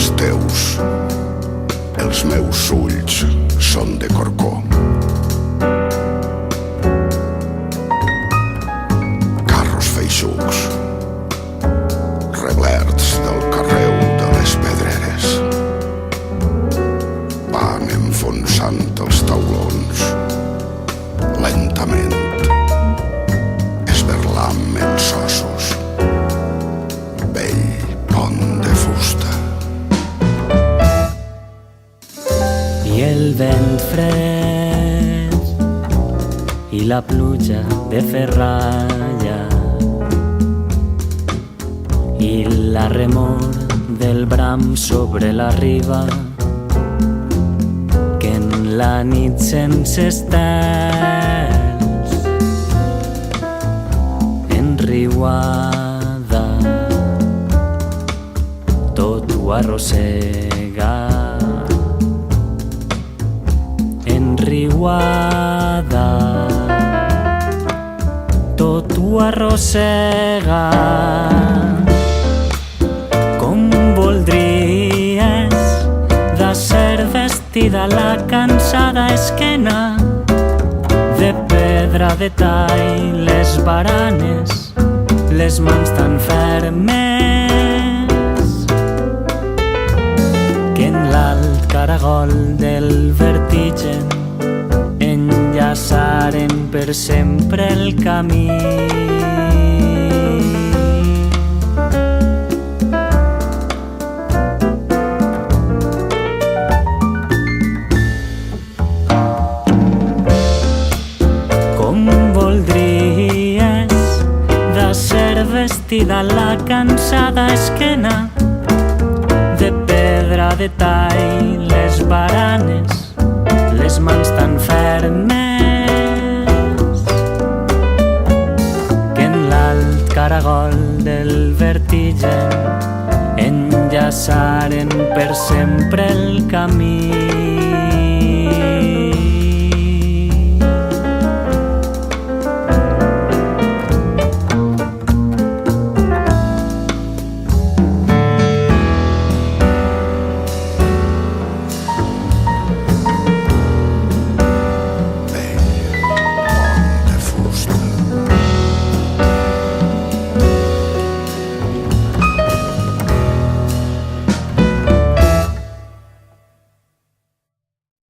els teus, els meus ulls són de corcó. Carros feixucs, reblerts del carreu de les pedreres, van enfonsant els taulons lentament, esberlant els ossos, vell pont de fusta. I el vent fred i la pluja de ferralla i la remor del bram sobre la riba que en la nit sense estels enriuada tot ho arrossega, enriuada tot ho arrossega. Com voldries de ser vestida la cansada esquena de pedra de tall, les baranes, les mans tan fermes que en l'alt caragol del vertigen enllaçaren per sempre el camí. Vestida la cansada esquena de pedra de tall, les baranes, les mans tan fermes que en l'alt caragol del vertigen enllaçaren per sempre el camí.